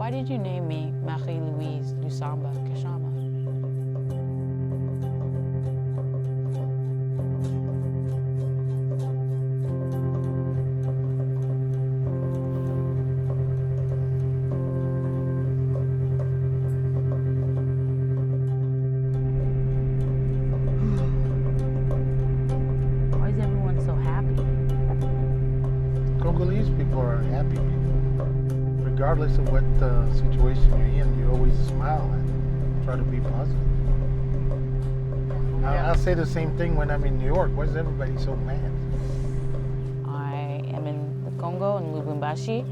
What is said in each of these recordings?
Why did you name me Marie-Louise Lusamba Kashama? Why is everyone so happy? Congolese people are happy people. Regardless of what situation you're in, you always smile and try to be positive. I'll say the same thing when I'm in New York. Why is everybody so mad? I am in the Congo, in Lubumbashi.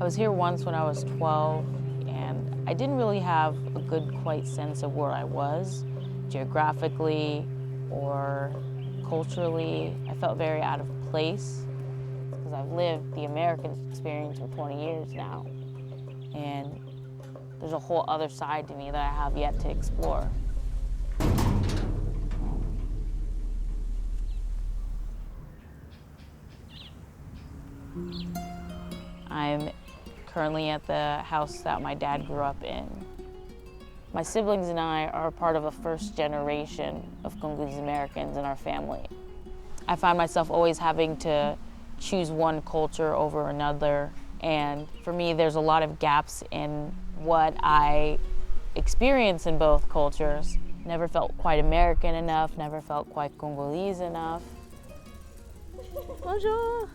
I was here once when I was 12, and I didn't really have a good, quite sense of where I was, geographically or culturally. I felt very out of place, because I've lived the American experience for 20 years now, and there's a whole other side to me that I have yet to explore. I'm currently at the house that my dad grew up in. My siblings and I are a part of a first generation of Congolese Americans in our family. I find myself always having to choose one culture over another, and for me there's a lot of gaps in what I experience in both cultures. Never felt quite American enough, never felt quite Congolese enough. Bonjour.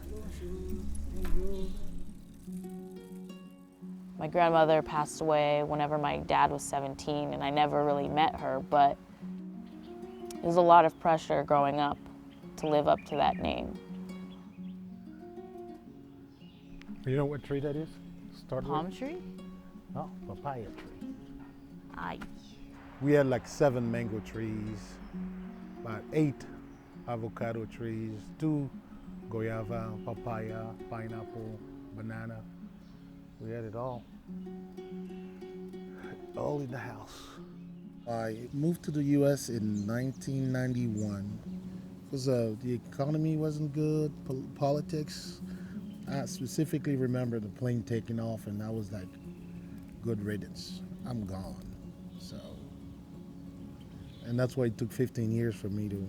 My grandmother passed away whenever my dad was 17, and I never really met her, but it was a lot of pressure growing up to live up to that name. You know what tree that is? Palm tree? No, papaya tree. Aye. We had like 7 mango trees, about 8 avocado trees, 2 guava, papaya, pineapple, banana. We had it all in the house. I moved to the U.S. in 1991 because the economy wasn't good, politics. I specifically remember the plane taking off, and I was like, good riddance, I'm gone. So, and that's why it took 15 years for me to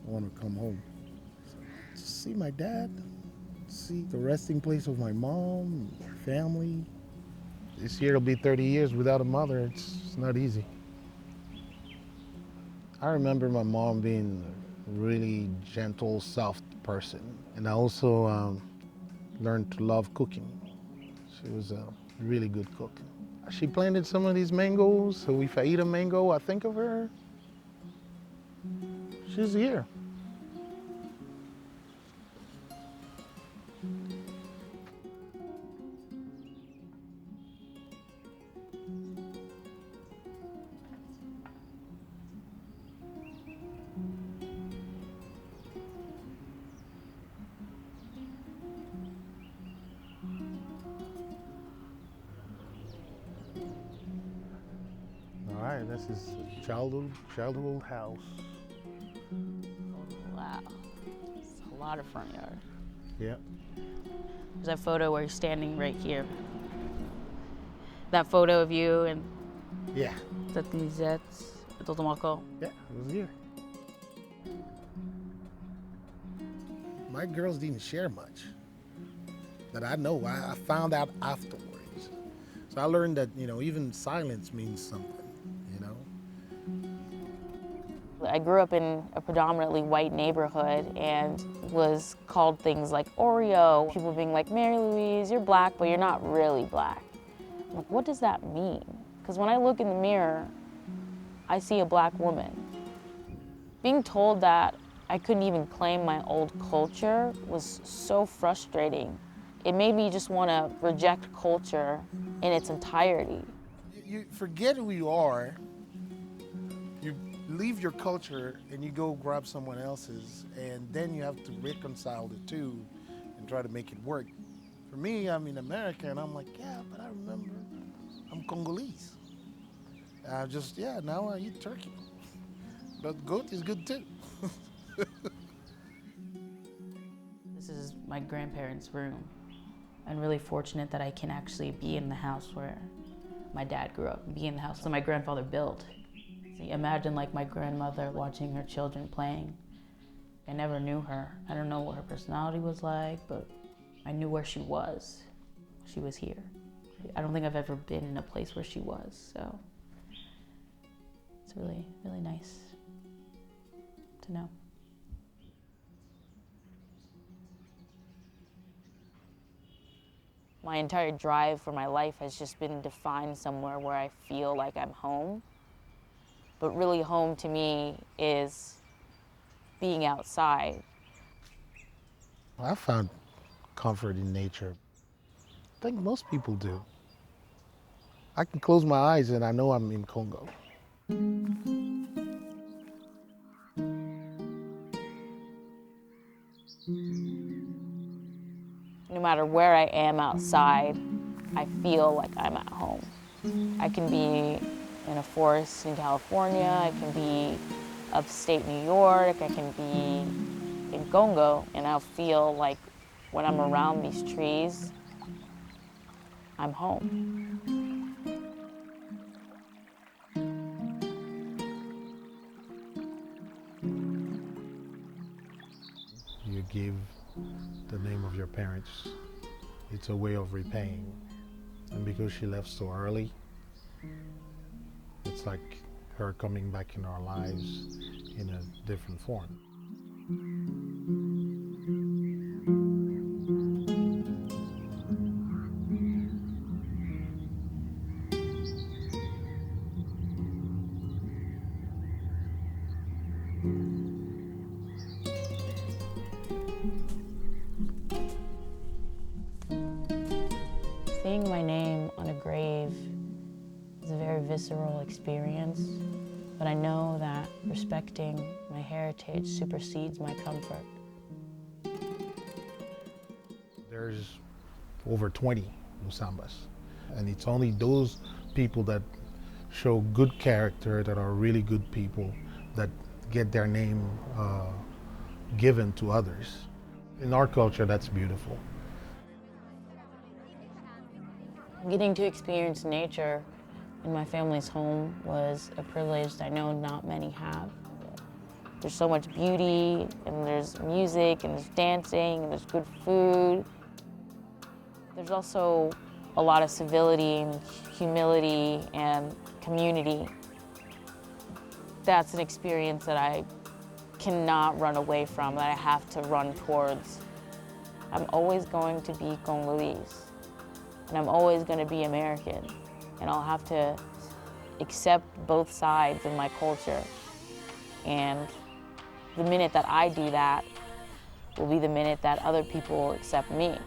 want to come home. So, to see my dad, see the resting place of my mom, her family. This year it'll be 30 years without a mother. It's not easy. I remember my mom being a really gentle, soft person. And I also learned to love cooking. She was a really good cook. She planted some of these mangoes, so if I eat a mango, I think of her. She's here. All right, this is childhood house. Wow, it's a lot of front yard. Yeah. There's that photo where you're standing right here. That photo of you and Yeah. that Lisette, Totomako. Yeah, it was here. My girls didn't share much that I know. I found out afterwards. So I learned that, even silence means something, I grew up in a predominantly white neighborhood and was called things like Oreo. People being like, Mary Louise, you're black, but you're not really black. I'm like, what does that mean? Because when I look in the mirror, I see a black woman. Being told that I couldn't even claim my old culture was so frustrating. It made me just want to reject culture in its entirety. You forget who you are, you leave your culture and you go grab someone else's, and then you have to reconcile the two and try to make it work. For me, I'm in America and I'm like, yeah, but I remember I'm Congolese. Now I eat turkey. But goat is good too. This is my grandparents' room. I'm really fortunate that I can actually be in the house where my dad grew up, be in the house that my grandfather built. See, imagine like my grandmother watching her children playing. I never knew her. I don't know what her personality was like, but I knew where she was. She was here. I don't think I've ever been in a place where she was, so it's really, really nice to know. My entire drive for my life has just been to find somewhere where I feel like I'm home. But really home to me is being outside. I found comfort in nature. I think most people do. I can close my eyes and I know I'm in Congo. No matter where I am outside, I feel like I'm at home. I can be in a forest in California, I can be upstate New York, I can be in Congo, and I'll feel like when I'm around these trees, I'm home. You give the name of your parents. It's a way of repaying. And because she left so early, it's like her coming back in our lives in a different form. Seeing my name on a grave is a very visceral experience, but I know that respecting my heritage supersedes my comfort. There's over 20 Musambas, and it's only those people that show good character, that are really good people, that get their name given to others. In our culture, that's beautiful. Getting to experience nature in my family's home was a privilege that I know not many have. There's so much beauty, and there's music, and there's dancing, and there's good food. There's also a lot of civility and humility and community. That's an experience that I cannot run away from, that I have to run towards. I'm always going to be Congolese, and I'm always going to be American, and I'll have to accept both sides of my culture. And the minute that I do that will be the minute that other people accept me.